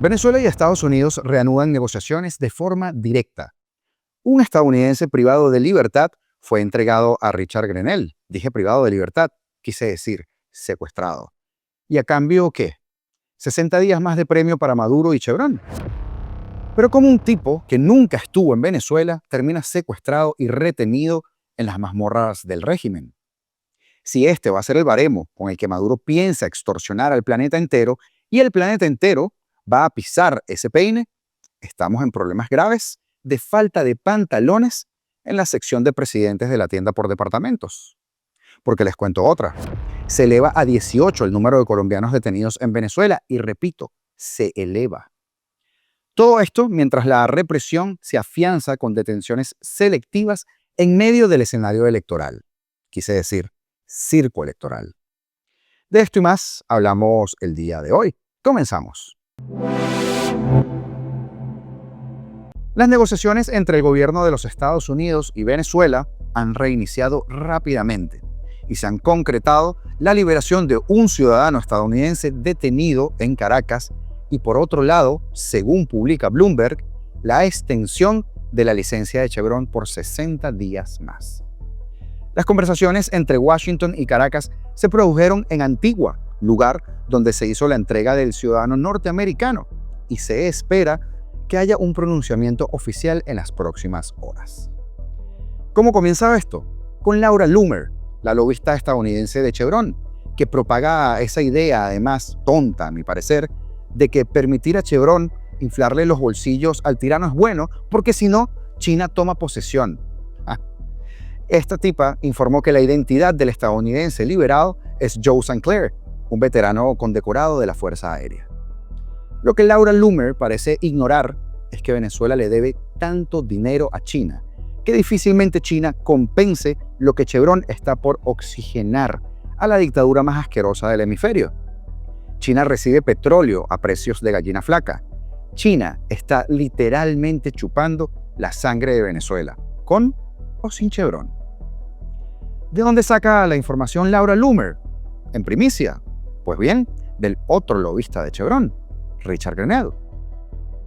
Venezuela y Estados Unidos reanudan negociaciones de forma directa. Un estadounidense privado de libertad fue entregado a Richard Grenell. Dije privado de libertad, quise decir secuestrado. ¿Y a cambio qué? 60 días más de premio para Maduro y Chevron. Pero como un tipo que nunca estuvo en Venezuela termina secuestrado y retenido en las mazmorras del régimen. Si este va a ser el baremo con el que Maduro piensa extorsionar al planeta entero y el planeta entero va a pisar ese peine, estamos en problemas graves de falta de pantalones en la sección de presidentes de la tienda por departamentos. Porque les cuento otra. Se eleva a 18 el número de colombianos detenidos en Venezuela y repito, se eleva. Todo esto mientras la represión se afianza con detenciones selectivas en medio del escenario electoral. Quise decir, circo electoral. De esto y más hablamos el día de hoy. Comenzamos. Las negociaciones entre el gobierno de los Estados Unidos y Venezuela han reiniciado rápidamente y se han concretado la liberación de un ciudadano estadounidense detenido en Caracas y por otro lado, según publica Bloomberg, la extensión de la licencia de Chevron por 60 días más. Las conversaciones entre Washington y Caracas se produjeron en Antigua, lugar donde se hizo la entrega del ciudadano norteamericano, y se espera que haya un pronunciamiento oficial en las próximas horas. ¿Cómo comienza esto? Con Laura Loomer, la lobista estadounidense de Chevron, que propaga esa idea, además tonta a mi parecer, de que permitir a Chevron inflarle los bolsillos al tirano es bueno, porque si no, China toma posesión. Esta tipa informó que la identidad del estadounidense liberado es Joe Sinclair, un veterano condecorado de la Fuerza Aérea. Lo que Laura Loomer parece ignorar es que Venezuela le debe tanto dinero a China, que difícilmente China compense lo que Chevron está por oxigenar a la dictadura más asquerosa del hemisferio. China recibe petróleo a precios de gallina flaca. China está literalmente chupando la sangre de Venezuela, con o sin Chevron. ¿De dónde saca la información Laura Loomer? ¿En primicia? Pues bien, del otro lobista de Chevron, Richard Grenell.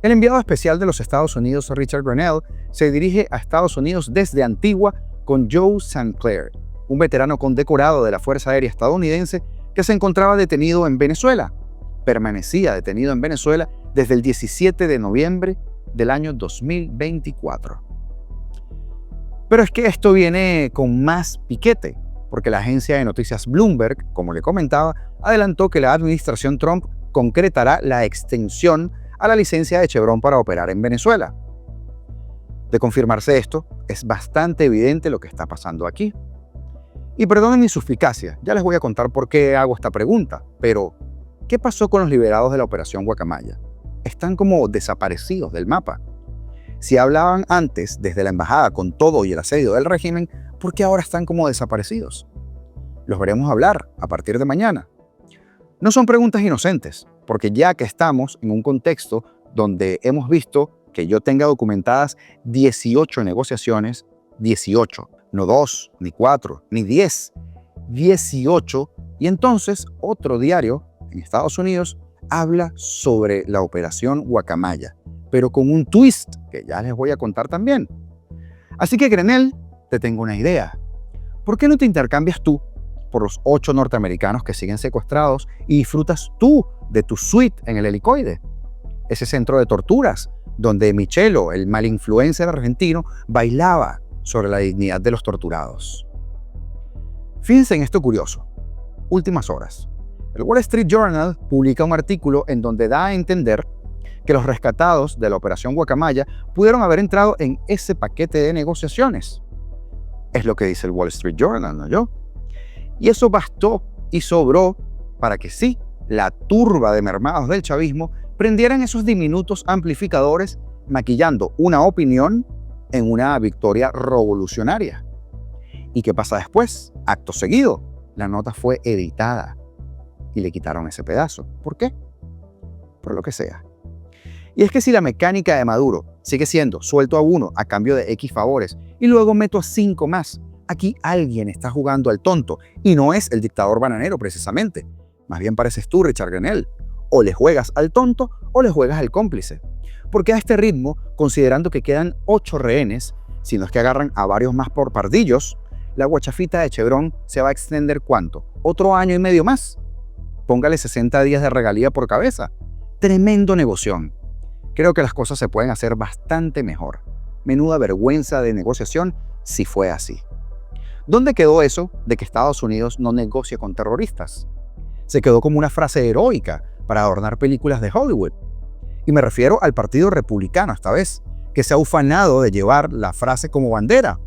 El enviado especial de los Estados Unidos, Richard Grenell, se dirige a Estados Unidos desde Antigua con Joe Sinclair, un veterano condecorado de la Fuerza Aérea estadounidense que se encontraba detenido en Venezuela. Permanecía detenido en Venezuela desde el 17 de noviembre del año 2024. Pero es que esto viene con más piquete, porque la agencia de noticias Bloomberg, como le comentaba, adelantó que la administración Trump concretará la extensión a la licencia de Chevron para operar en Venezuela. De confirmarse esto, es bastante evidente lo que está pasando aquí. Y perdonen mi suspicacia, ya les voy a contar por qué hago esta pregunta, pero ¿qué pasó con los liberados de la Operación Guacamaya? Están como desaparecidos del mapa. Si hablaban antes desde la embajada con todo y el asedio del régimen, ¿por qué ahora están como desaparecidos? Los veremos hablar a partir de mañana. No son preguntas inocentes, porque ya que estamos en un contexto donde hemos visto que yo tenga documentadas 18 negociaciones, 18, no 2, ni 4, ni 10, 18, y entonces otro diario en Estados Unidos habla sobre la Operación Guacamaya, pero con un twist que ya les voy a contar también. Así que, Grenell, te tengo una idea. ¿Por qué no te intercambias tú por los 8 norteamericanos que siguen secuestrados y disfrutas tú de tu suite en el helicoide? Ese centro de torturas donde Michelo, el mal influencer argentino, bailaba sobre la dignidad de los torturados. Fíjense en esto curioso. Últimas horas. El Wall Street Journal publica un artículo en donde da a entender que los rescatados de la Operación Guacamaya pudieron haber entrado en ese paquete de negociaciones. Es lo que dice el Wall Street Journal, ¿no yo? Y eso bastó y sobró para que sí, la turba de mermados del chavismo prendieran esos diminutos amplificadores maquillando una opinión en una victoria revolucionaria. ¿Y qué pasa después? Acto seguido, la nota fue editada y le quitaron ese pedazo. ¿Por qué? Por lo que sea. Y es que si la mecánica de Maduro sigue siendo suelto a uno a cambio de X favores y luego meto a 5 más, aquí alguien está jugando al tonto y no es el dictador bananero precisamente. Más bien pareces tú, Richard Grenell, O le juegas al tonto o le juegas al cómplice. Porque a este ritmo, considerando que quedan 8 rehenes, si no es que agarran a varios más por pardillos, la guachafita de Chevron se va a extender ¿cuánto? ¿Otro año y medio más? Póngale 60 días de regalía por cabeza. Tremendo negoción. Creo que las cosas se pueden hacer bastante mejor. Menuda vergüenza de negociación si fue así. ¿Dónde quedó eso de que Estados Unidos no negocia con terroristas? Se quedó como una frase heroica para adornar películas de Hollywood. Y me refiero al Partido Republicano esta vez, que se ha ufanado de llevar la frase como bandera,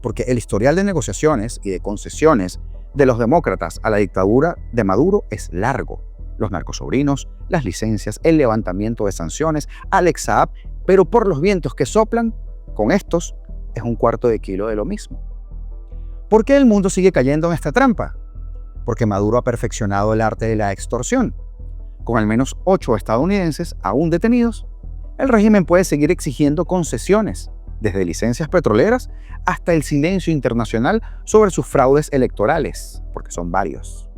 porque el historial de negociaciones y de concesiones de los demócratas a la dictadura de Maduro es largo. Los narcosobrinos, las licencias, el levantamiento de sanciones, Alex Saab, pero por los vientos que soplan, con estos es un cuarto de kilo de lo mismo. ¿Por qué el mundo sigue cayendo en esta trampa? Porque Maduro ha perfeccionado el arte de la extorsión. Con al menos 8 estadounidenses aún detenidos, el régimen puede seguir exigiendo concesiones, desde licencias petroleras hasta el silencio internacional sobre sus fraudes electorales, porque son varios.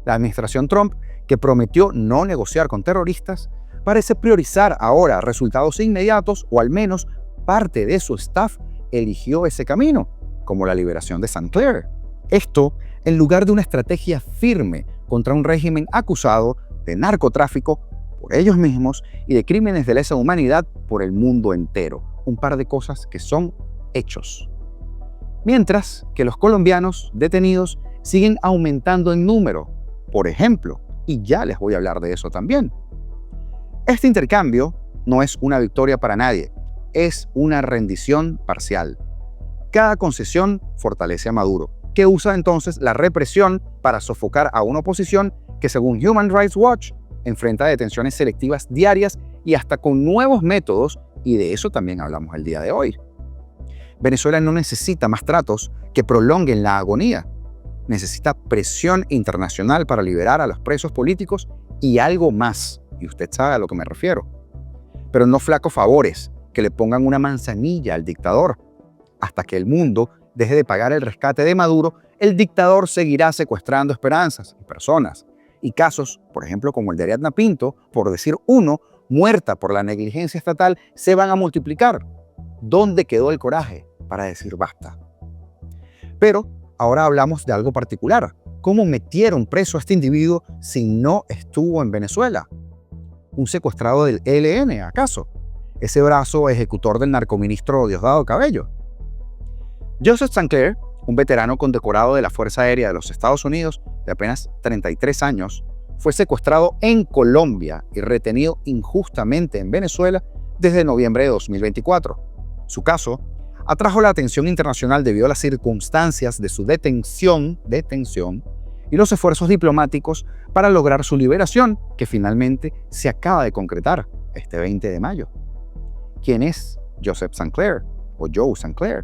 La administración Trump, que prometió no negociar con terroristas, parece priorizar ahora resultados inmediatos, o al menos parte de su staff eligió ese camino, como la liberación de St. Clair. Esto en lugar de una estrategia firme contra un régimen acusado de narcotráfico por ellos mismos y de crímenes de lesa humanidad por el mundo entero. Un par de cosas que son hechos. Mientras que los colombianos detenidos siguen aumentando en número, por ejemplo, y ya les voy a hablar de eso también. Este intercambio no es una victoria para nadie, es una rendición parcial. Cada concesión fortalece a Maduro, que usa entonces la represión para sofocar a una oposición que, según Human Rights Watch, enfrenta detenciones selectivas diarias y hasta con nuevos métodos, y de eso también hablamos el día de hoy. Venezuela no necesita más tratos que prolonguen la agonía. Necesita presión internacional para liberar a los presos políticos y algo más, y usted sabe a lo que me refiero. Pero no flacos favores que le pongan una manzanilla al dictador. Hasta que el mundo deje de pagar el rescate de Maduro, el dictador seguirá secuestrando esperanzas y personas. Y casos, por ejemplo, como el de Ariadna Pinto, por decir uno, muerta por la negligencia estatal, se van a multiplicar. ¿Dónde quedó el coraje para decir basta? Pero ahora hablamos de algo particular. ¿Cómo metieron preso a este individuo si no estuvo en Venezuela? ¿Un secuestrado del ELN, acaso? ¿Ese brazo ejecutor del narcoministro Diosdado Cabello? Joseph St. Clair, un veterano condecorado de la Fuerza Aérea de los Estados Unidos de apenas 33 años, fue secuestrado en Colombia y retenido injustamente en Venezuela desde noviembre de 2024. Su caso atrajo la atención internacional debido a las circunstancias de su detención y los esfuerzos diplomáticos para lograr su liberación, que finalmente se acaba de concretar este 20 de mayo. ¿Quién es Joseph St. Clair o Joe St. Clair?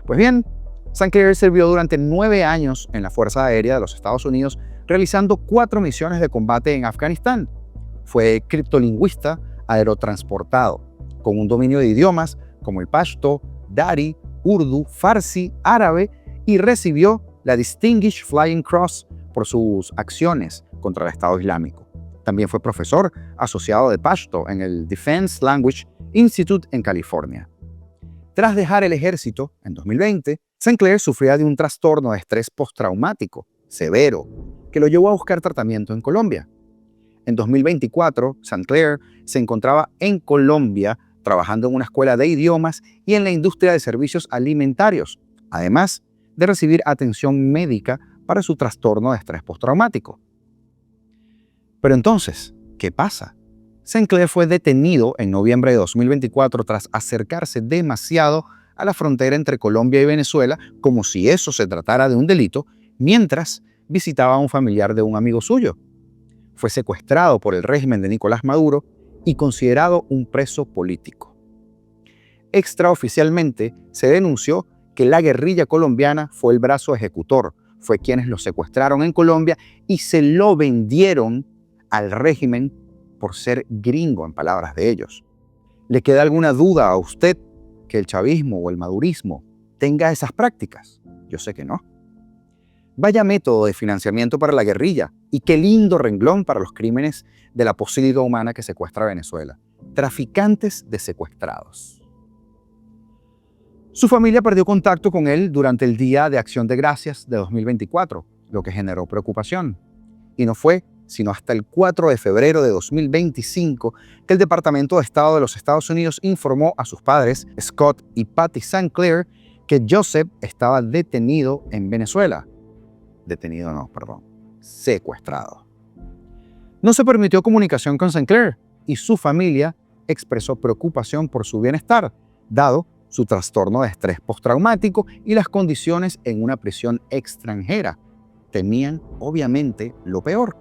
Pues bien, St. Clair sirvió durante 9 años en la Fuerza Aérea de los Estados Unidos, realizando 4 misiones de combate en Afganistán. Fue criptolingüista aerotransportado, con un dominio de idiomas como el pashto, dari, urdu, farsi, árabe, y recibió la Distinguished Flying Cross por sus acciones contra el Estado Islámico. También fue profesor asociado de pashto en el Defense Language Institute en California. Tras dejar el ejército en 2020, St. Clair sufría de un trastorno de estrés postraumático severo que lo llevó a buscar tratamiento en Colombia. En 2024, St. Clair se encontraba en Colombia trabajando en una escuela de idiomas y en la industria de servicios alimentarios, además de recibir atención médica para su trastorno de estrés postraumático. Pero entonces, ¿qué pasa? St. Clair fue detenido en noviembre de 2024 tras acercarse demasiado a la frontera entre Colombia y Venezuela, como si eso se tratara de un delito, mientras visitaba a un familiar de un amigo suyo. Fue secuestrado por el régimen de Nicolás Maduro y considerado un preso político. Extraoficialmente se denunció que la guerrilla colombiana fue el brazo ejecutor, fue quienes lo secuestraron en Colombia y se lo vendieron al régimen por ser gringo, en palabras de ellos. ¿Le queda alguna duda a usted que el chavismo o el madurismo tenga esas prácticas? Yo sé que no. Vaya método de financiamiento para la guerrilla y qué lindo renglón para los crímenes de la posilga humana que secuestra Venezuela. Traficantes de secuestrados. Su familia perdió contacto con él durante el Día de Acción de Gracias de 2024, lo que generó preocupación. Y no fue sino hasta el 4 de febrero de 2025 que el Departamento de Estado de los Estados Unidos informó a sus padres, Scott y Patty St. Clair, que Joseph estaba detenido en Venezuela. Secuestrado. No se permitió comunicación con St. Clair y su familia expresó preocupación por su bienestar, dado su trastorno de estrés postraumático y las condiciones en una prisión extranjera. Temían, obviamente, lo peor.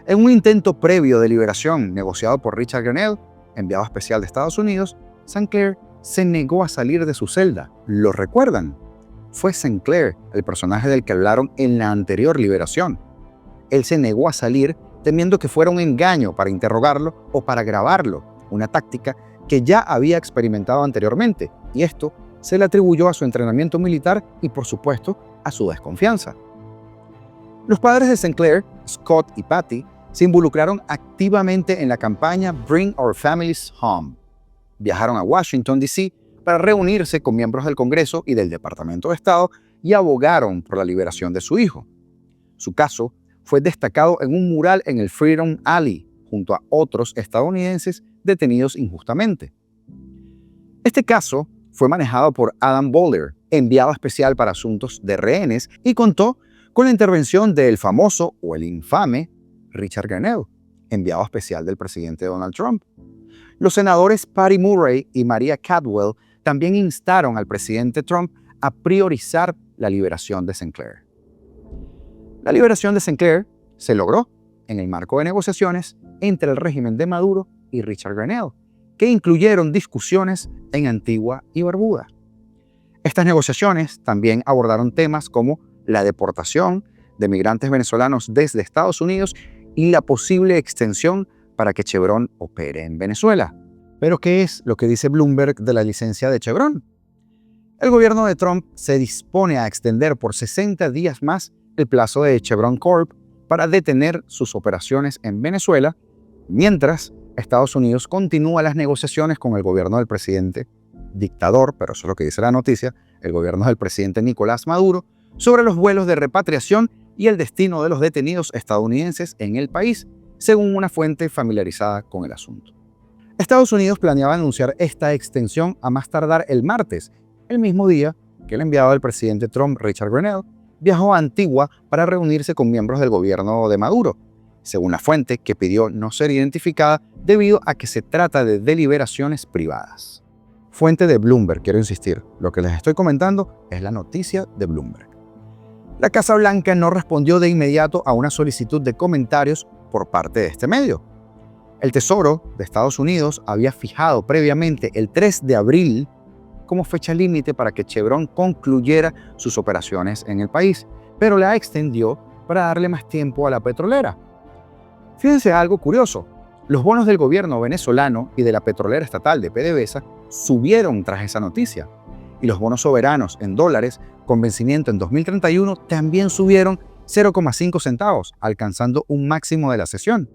En un intento previo de liberación negociado por Richard Grenell, enviado especial de Estados Unidos, St. Clair se negó a salir de su celda. ¿Lo recuerdan? Fue St. Clair el personaje del que hablaron en la anterior liberación. Él se negó a salir temiendo que fuera un engaño para interrogarlo o para grabarlo, una táctica que ya había experimentado anteriormente, y esto se le atribuyó a su entrenamiento militar y, por supuesto, a su desconfianza. Los padres de St. Clair, Scott y Patty, se involucraron activamente en la campaña Bring Our Families Home. Viajaron a Washington, D.C., para reunirse con miembros del Congreso y del Departamento de Estado y abogaron por la liberación de su hijo. Su caso fue destacado en un mural en el Freedom Alley, junto a otros estadounidenses detenidos injustamente. Este caso fue manejado por Adam Boehler, enviado especial para asuntos de rehenes, y contó con la intervención del famoso o el infame Richard Grenell, enviado especial del presidente Donald Trump. Los senadores Patty Murray y Maria Caldwell también instaron al presidente Trump a priorizar la liberación de St. Clair. La liberación de St. Clair se logró en el marco de negociaciones entre el régimen de Maduro y Richard Grenell, que incluyeron discusiones en Antigua y Barbuda. Estas negociaciones también abordaron temas como la deportación de migrantes venezolanos desde Estados Unidos y la posible extensión para que Chevron opere en Venezuela. ¿Pero qué es lo que dice Bloomberg de la licencia de Chevron? El gobierno de Trump se dispone a extender por 60 días más el plazo de Chevron Corp para detener sus operaciones en Venezuela, mientras Estados Unidos continúa las negociaciones con el gobierno del presidente dictador, pero eso es lo que dice la noticia, el gobierno del presidente Nicolás Maduro, sobre los vuelos de repatriación y el destino de los detenidos estadounidenses en el país, según una fuente familiarizada con el asunto. Estados Unidos planeaba anunciar esta extensión a más tardar el martes, el mismo día que el enviado del presidente Trump, Richard Grenell, viajó a Antigua para reunirse con miembros del gobierno de Maduro, según la fuente que pidió no ser identificada debido a que se trata de deliberaciones privadas. Fuente de Bloomberg, quiero insistir, lo que les estoy comentando es la noticia de Bloomberg. La Casa Blanca no respondió de inmediato a una solicitud de comentarios por parte de este medio. El Tesoro de Estados Unidos había fijado previamente el 3 de abril como fecha límite para que Chevron concluyera sus operaciones en el país, pero la extendió para darle más tiempo a la petrolera. Fíjense algo curioso, los bonos del gobierno venezolano y de la petrolera estatal de PDVSA subieron tras esa noticia, y los bonos soberanos en dólares con vencimiento en 2031 también subieron 0,5 centavos, alcanzando un máximo de la sesión.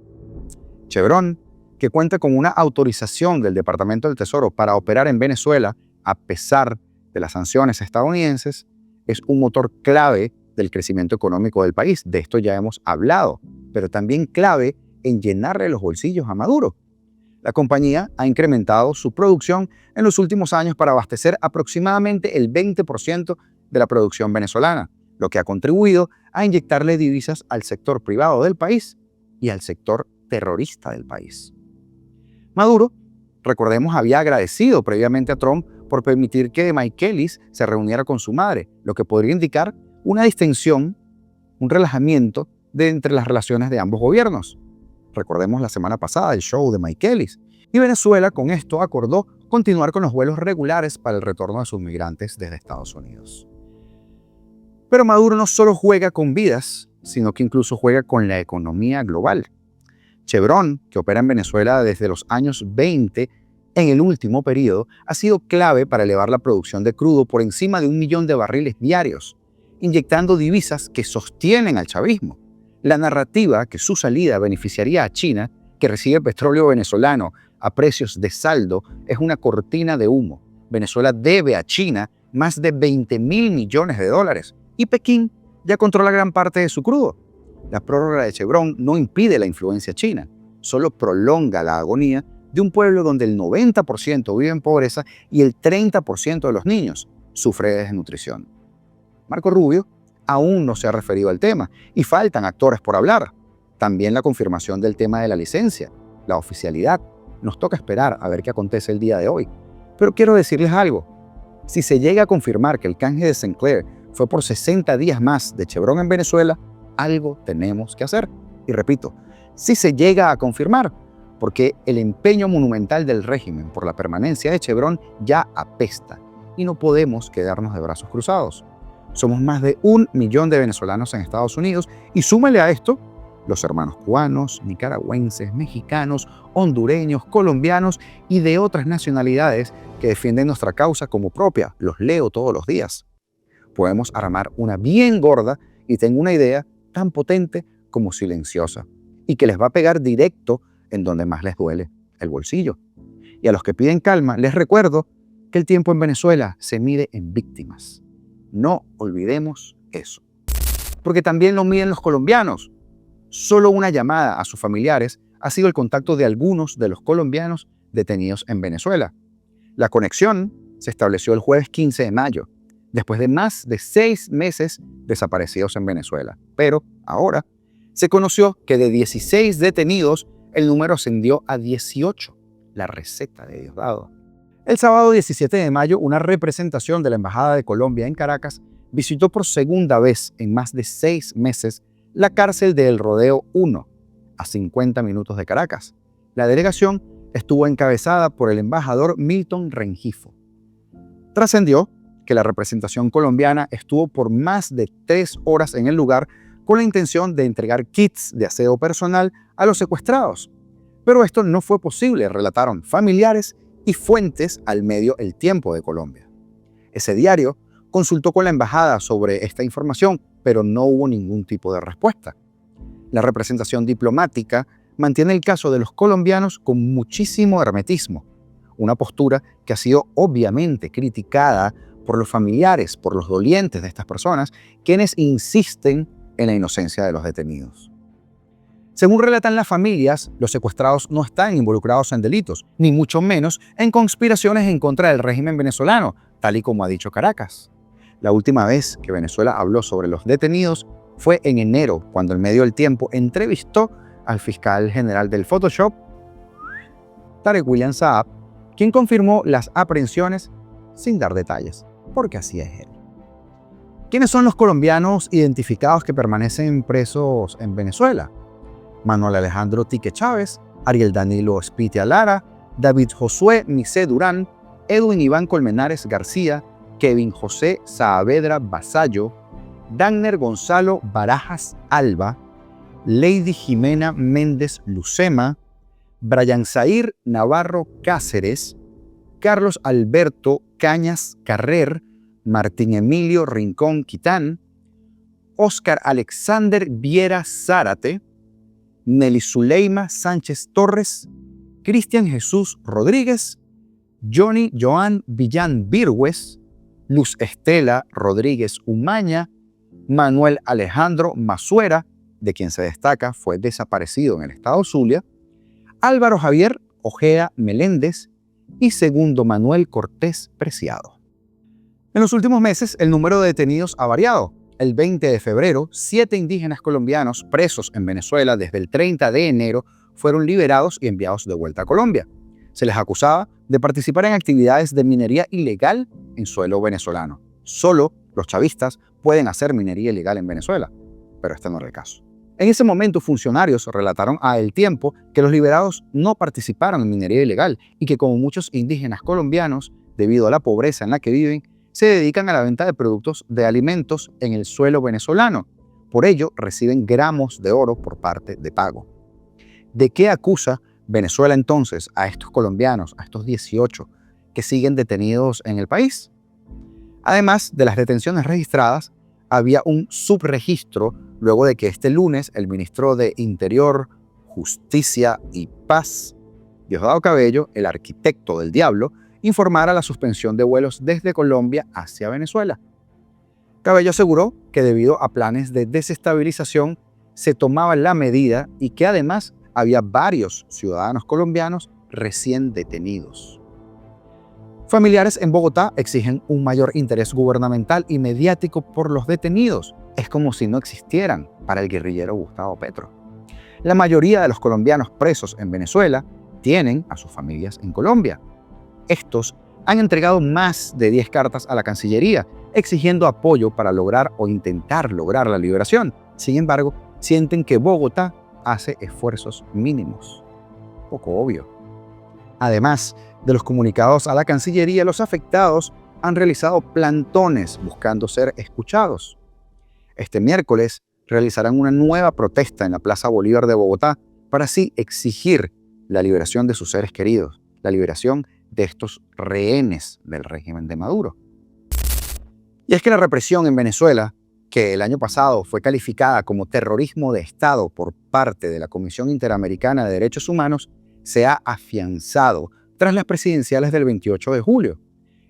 Chevron, que cuenta con una autorización del Departamento del Tesoro para operar en Venezuela a pesar de las sanciones estadounidenses, es un motor clave del crecimiento económico del país. De esto ya hemos hablado, pero también clave en llenarle los bolsillos a Maduro. La compañía ha incrementado su producción en los últimos años para abastecer aproximadamente el 20% de la producción venezolana, lo que ha contribuido a inyectarle divisas al sector privado del país y al sector terrorista del país. Maduro, recordemos, había agradecido previamente a Trump por permitir que Michaelis se reuniera con su madre, lo que podría indicar una distensión, un relajamiento entre las relaciones de ambos gobiernos. Recordemos la semana pasada el show de Michaelis. Y Venezuela con esto acordó continuar con los vuelos regulares para el retorno de sus migrantes desde Estados Unidos. Pero Maduro no solo juega con vidas, sino que incluso juega con la economía global. Chevron, que opera en Venezuela desde los años 20, en el último periodo, ha sido clave para elevar la producción de crudo por encima de 1 millón de barriles diarios. inyectando divisas que sostienen al chavismo. La narrativa que su salida beneficiaría a China, que recibe petróleo venezolano a precios de saldo, es una cortina de humo. Venezuela debe a China más de 20.000 millones de dólares y Pekín ya controla gran parte de su crudo. La prórroga de Chevron no impide la influencia china, solo prolonga la agonía de un pueblo donde el 90% vive en pobreza y el 30% de los niños sufre de desnutrición. Marco Rubio aún no se ha referido al tema y faltan actores por hablar. También la confirmación del tema de la licencia, la oficialidad. Nos toca esperar a ver qué acontece el día de hoy. Pero quiero decirles algo. Si se llega a confirmar que el canje de Sinclair fue por 60 días más de Chevron en Venezuela, algo tenemos que hacer. Y repito, si se llega a confirmar, porque el empeño monumental del régimen por la permanencia de Chevron ya apesta y no podemos quedarnos de brazos cruzados. Somos más de 1 millón de venezolanos en Estados Unidos y súmale a esto los hermanos cubanos, nicaragüenses, mexicanos, hondureños, colombianos y de otras nacionalidades que defienden nuestra causa como propia. Los leo todos los días. Podemos armar una bien gorda y tengo una idea tan potente como silenciosa y que les va a pegar directo en donde más les duele, el bolsillo. Y a los que piden calma, les recuerdo que el tiempo en Venezuela se mide en víctimas. No olvidemos eso. Porque también lo miden los colombianos. Solo una llamada a sus familiares ha sido el contacto de algunos de los colombianos detenidos en Venezuela. La conexión se estableció el jueves 15 de mayo, después de más de 6 meses desaparecidos en Venezuela. Pero ahora se conoció que de 16 detenidos, el número ascendió a 18. La receta de Diosdado. El sábado 17 de mayo, una representación de la Embajada de Colombia en Caracas visitó por segunda vez en más de 6 meses la cárcel de El Rodeo 1, a 50 minutos de Caracas. La delegación estuvo encabezada por el embajador Milton Rengifo. Trascendió que la representación colombiana estuvo por más de 3 horas en el lugar con la intención de entregar kits de aseo personal a los secuestrados. Pero esto no fue posible, relataron familiares y fuentes al medio El Tiempo de Colombia. Ese diario consultó con la embajada sobre esta información, pero no hubo ningún tipo de respuesta. La representación diplomática mantiene el caso de los colombianos con muchísimo hermetismo, una postura que ha sido obviamente criticada por los familiares, por los dolientes de estas personas, quienes insisten en la inocencia de los detenidos. Según relatan las familias, los secuestrados no están involucrados en delitos, ni mucho menos en conspiraciones en contra del régimen venezolano, tal y como ha dicho Caracas. La última vez que Venezuela habló sobre los detenidos fue en enero, cuando el medio El Tiempo entrevistó al fiscal general del Photoshop, Tarek William Saab, quien confirmó las aprehensiones sin dar detalles, porque así es él. ¿Quiénes son los colombianos identificados que permanecen presos en Venezuela? Manuel Alejandro Tique Chávez, Ariel Danilo Spitia Lara, David Josué Nicé Durán, Edwin Iván Colmenares García, Kevin José Saavedra Basallo, Dagner Gonzalo Barajas Alba, Lady Jimena Méndez Lucema, Brian Zair Navarro Cáceres, Carlos Alberto Cañas Carrer, Martín Emilio Rincón Quitán, Óscar Alexander Viera Zárate, Nelly Zuleima Sánchez Torres, Cristian Jesús Rodríguez, Johnny Joan Villán Virgües, Luz Estela Rodríguez Umaña, Manuel Alejandro Masuera, de quien se destaca fue desaparecido en el estado Zulia, Álvaro Javier Ojea Meléndez y Segundo Manuel Cortés Preciado. En los últimos meses, el número de detenidos ha variado. El 20 de febrero, 7 indígenas colombianos presos en Venezuela desde el 30 de enero fueron liberados y enviados de vuelta a Colombia. Se les acusaba de participar en actividades de minería ilegal en suelo venezolano. Solo los chavistas pueden hacer minería ilegal en Venezuela, pero este no era el caso. En ese momento, funcionarios relataron a El Tiempo que los liberados no participaron en minería ilegal y que, como muchos indígenas colombianos, debido a la pobreza en la que viven, se dedican a la venta de productos de alimentos en el suelo venezolano. Por ello, reciben gramos de oro por parte de pago. ¿De qué acusa Venezuela entonces a estos colombianos, a estos 18 que siguen detenidos en el país? Además de las detenciones registradas, había un subregistro luego de que este lunes el ministro de Interior, Justicia y Paz, Diosdado Cabello, el arquitecto del diablo, informara la suspensión de vuelos desde Colombia hacia Venezuela. Cabello aseguró que debido a planes de desestabilización se tomaba la medida y que además había varios ciudadanos colombianos recién detenidos. Familiares en Bogotá exigen un mayor interés gubernamental y mediático por los detenidos. Es como si no existieran para el guerrillero Gustavo Petro. La mayoría de los colombianos presos en Venezuela tienen a sus familias en Colombia. Estos han entregado más de 10 cartas a la Cancillería, exigiendo apoyo para lograr o intentar lograr la liberación. Sin embargo, sienten que Bogotá hace esfuerzos mínimos. Poco obvio. Además de los comunicados a la Cancillería, los afectados han realizado plantones buscando ser escuchados. Este miércoles realizarán una nueva protesta en la Plaza Bolívar de Bogotá para así exigir la liberación de sus seres queridos, la liberación de estos rehenes del régimen de Maduro. Y es que la represión en Venezuela, que el año pasado fue calificada como terrorismo de Estado por parte de la Comisión Interamericana de Derechos Humanos, se ha afianzado tras las presidenciales del 28 de julio.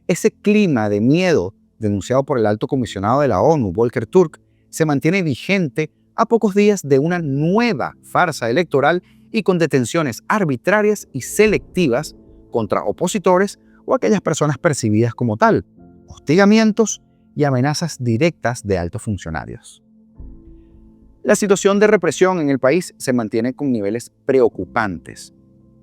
Ese clima de miedo denunciado por el alto comisionado de la ONU, Volker Turk, se mantiene vigente a pocos días de una nueva farsa electoral y con detenciones arbitrarias y selectivas contra opositores o aquellas personas percibidas como tal, hostigamientos y amenazas directas de altos funcionarios. La situación de represión en el país se mantiene con niveles preocupantes.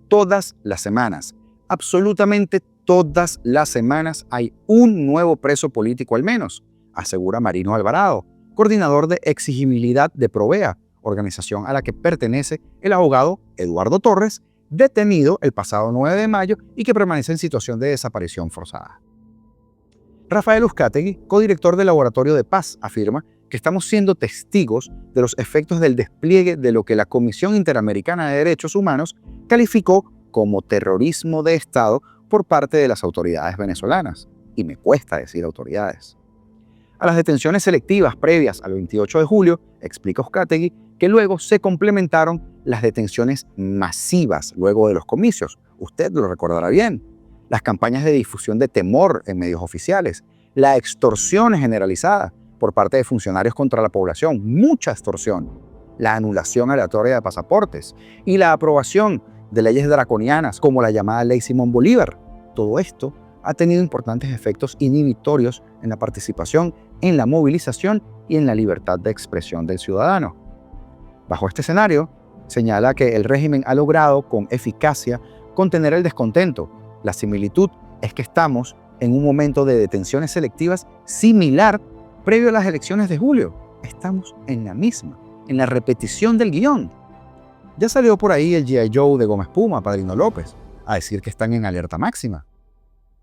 Todas las semanas, absolutamente todas las semanas, hay un nuevo preso político al menos, asegura Marino Alvarado, coordinador de exigibilidad de Provea, organización a la que pertenece el abogado Eduardo Torres, detenido el pasado 9 de mayo y que permanece en situación de desaparición forzada. Rafael Uzcategui, codirector del Laboratorio de Paz, afirma que estamos siendo testigos de los efectos del despliegue de lo que la Comisión Interamericana de Derechos Humanos calificó como terrorismo de Estado por parte de las autoridades venezolanas. Y me cuesta decir autoridades. A las detenciones selectivas previas al 28 de julio, explica Uzcategui, que luego se complementaron las detenciones masivas luego de los comicios. Usted lo recordará bien. Las campañas de difusión de temor en medios oficiales, la extorsión generalizada por parte de funcionarios contra la población, mucha extorsión, la anulación aleatoria de pasaportes y la aprobación de leyes draconianas como la llamada Ley Simón Bolívar. Todo esto ha tenido importantes efectos inhibitorios en la participación, en la movilización y en la libertad de expresión del ciudadano. Bajo este escenario, señala que el régimen ha logrado con eficacia contener el descontento. La similitud es que estamos en un momento de detenciones selectivas similar previo a las elecciones de julio. Estamos en la misma, en la repetición del guión. Ya salió por ahí el G.I. Joe de Gómez Puma, Padrino López, a decir que están en alerta máxima.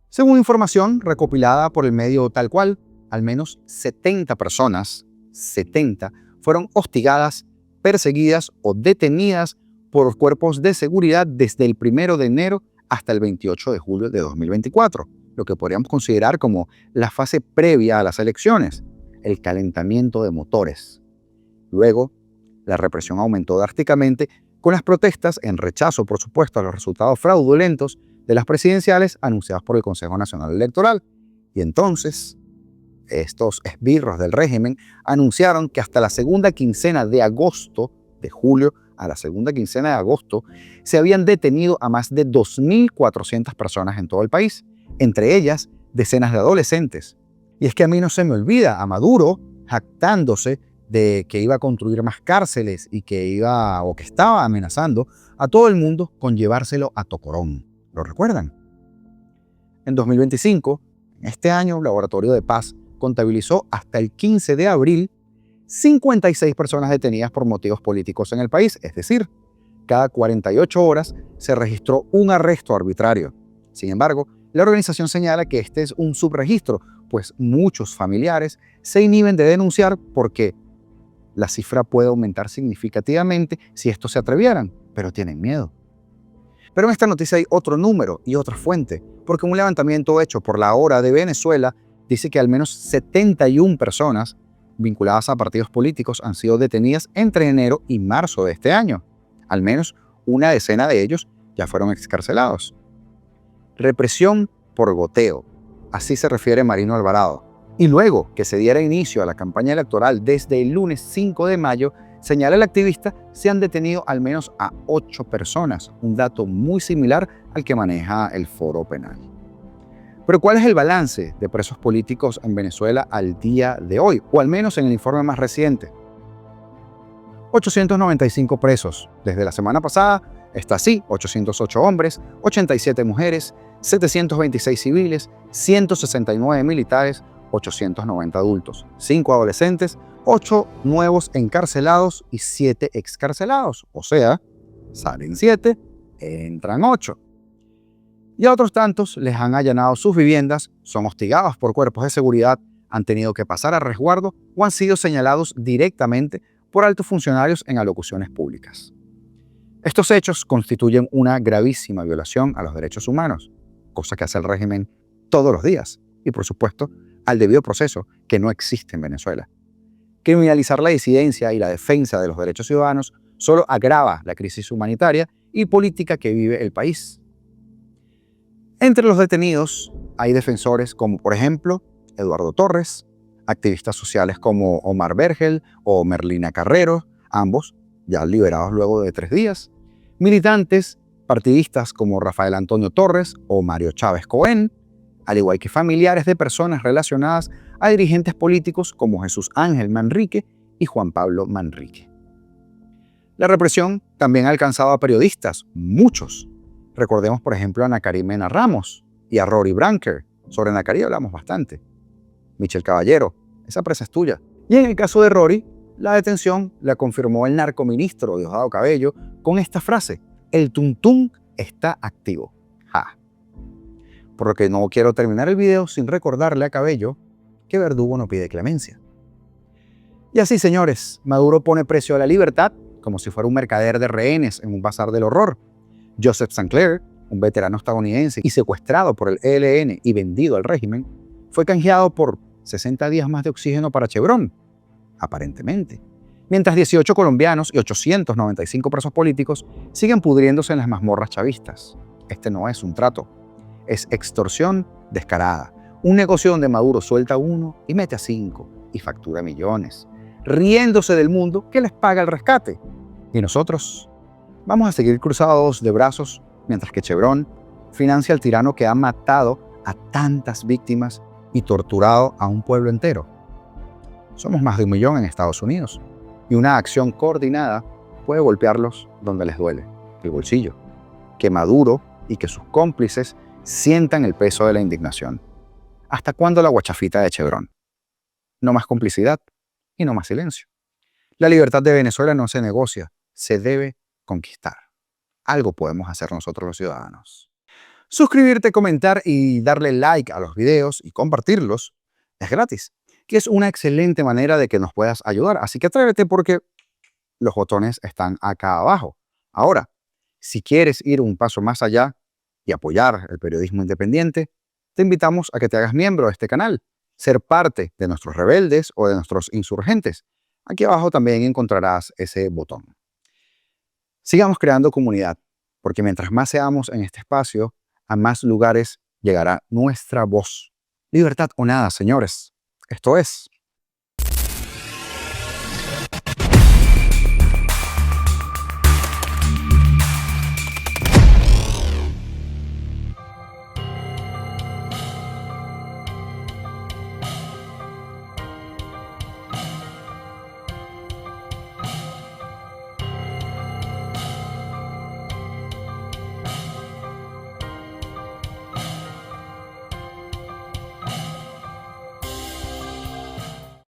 Según información recopilada por el medio Tal Cual, al menos 70 personas, 70, fueron hostigadas, perseguidas o detenidas por cuerpos de seguridad desde el 1 de enero hasta el 28 de julio de 2024, lo que podríamos considerar como la fase previa a las elecciones, el calentamiento de motores. Luego, la represión aumentó drásticamente con las protestas en rechazo, por supuesto, a los resultados fraudulentos de las presidenciales anunciadas por el Consejo Nacional Electoral. Y entonces, estos esbirros del régimen anunciaron que hasta la segunda quincena de agosto, de julio a la segunda quincena de agosto, se habían detenido a más de 2.400 personas en todo el país, entre ellas decenas de adolescentes. Y es que a mí no se me olvida a Maduro jactándose de que iba a construir más cárceles y que estaba amenazando a todo el mundo con llevárselo a Tocorón. ¿Lo recuerdan? En 2025, en este año, el Laboratorio de Paz contabilizó hasta el 15 de abril 56 personas detenidas por motivos políticos en el país, es decir, cada 48 horas se registró un arresto arbitrario. Sin embargo, la organización señala que este es un subregistro, pues muchos familiares se inhiben de denunciar porque la cifra puede aumentar significativamente si estos se atrevieran, pero tienen miedo. Pero en esta noticia hay otro número y otra fuente, porque un levantamiento hecho por La Hora de Venezuela dice que al menos 71 personas vinculadas a partidos políticos han sido detenidas entre enero y marzo de este año. Al menos una decena de ellos ya fueron excarcelados. Represión por goteo, así se refiere Marino Alvarado. Y luego que se diera inicio a la campaña electoral desde el lunes 5 de mayo, señala el activista, se han detenido al menos a 8 personas, un dato muy similar al que maneja el Foro Penal. Pero ¿cuál es el balance de presos políticos en Venezuela al día de hoy? O al menos en el informe más reciente. 895 presos. Desde la semana pasada está así: 808 hombres, 87 mujeres, 726 civiles, 169 militares, 890 adultos, 5 adolescentes, 8 nuevos encarcelados y 7 excarcelados. O sea, salen 7, entran 8. Y a otros tantos les han allanado sus viviendas, son hostigados por cuerpos de seguridad, han tenido que pasar a resguardo o han sido señalados directamente por altos funcionarios en alocuciones públicas. Estos hechos constituyen una gravísima violación a los derechos humanos, cosa que hace el régimen todos los días, y por supuesto, al debido proceso que no existe en Venezuela. Criminalizar la disidencia y la defensa de los derechos ciudadanos solo agrava la crisis humanitaria y política que vive el país. Entre los detenidos hay defensores como, por ejemplo, Eduardo Torres, activistas sociales como Omar Vergel o Merlina Carrero, ambos ya liberados luego de 3 días, militantes partidistas como Rafael Antonio Torres o Mario Chávez Cohen, al igual que familiares de personas relacionadas a dirigentes políticos como Jesús Ángel Manrique y Juan Pablo Manrique. La represión también ha alcanzado a periodistas, muchos. Recordemos, por ejemplo, a Ana Karimena Ramos y a Rory Branker. Sobre Ana Karimena hablamos bastante. Michelle Caballero, esa presa es tuya. Y en el caso de Rory, la detención la confirmó el narcoministro Diosdado Cabello con esta frase: el tuntún está activo. Ja. Por lo que no quiero terminar el video sin recordarle a Cabello que Verdugo no pide clemencia. Y así, señores, Maduro pone precio a la libertad como si fuera un mercader de rehenes en un bazar del horror. Joseph Sinclair, un veterano estadounidense y secuestrado por el ELN y vendido al régimen, fue canjeado por 60 días más de oxígeno para Chevron, aparentemente. Mientras 18 colombianos y 895 presos políticos siguen pudriéndose en las mazmorras chavistas. Este no es un trato, es extorsión descarada. Un negocio donde Maduro suelta 1 y mete a 5 y factura millones, riéndose del mundo que les paga el rescate. Y nosotros vamos a seguir cruzados de brazos mientras que Chevron financia al tirano que ha matado a tantas víctimas y torturado a un pueblo entero. Somos más de 1 millón en Estados Unidos y una acción coordinada puede golpearlos donde les duele, el bolsillo. Que Maduro y que sus cómplices sientan el peso de la indignación. ¿Hasta cuándo la guachafita de Chevron? No más complicidad y no más silencio. La libertad de Venezuela no se negocia, se debe conquistar. Algo podemos hacer nosotros los ciudadanos. Suscribirte, comentar y darle like a los videos y compartirlos es gratis, que es una excelente manera de que nos puedas ayudar. Así que atrévete porque los botones están acá abajo. Ahora, si quieres ir un paso más allá y apoyar el periodismo independiente, te invitamos a que te hagas miembro de este canal, ser parte de nuestros rebeldes o de nuestros insurgentes. Aquí abajo también encontrarás ese botón. Sigamos creando comunidad, porque mientras más seamos en este espacio, a más lugares llegará nuestra voz. Libertad o nada, señores. Esto es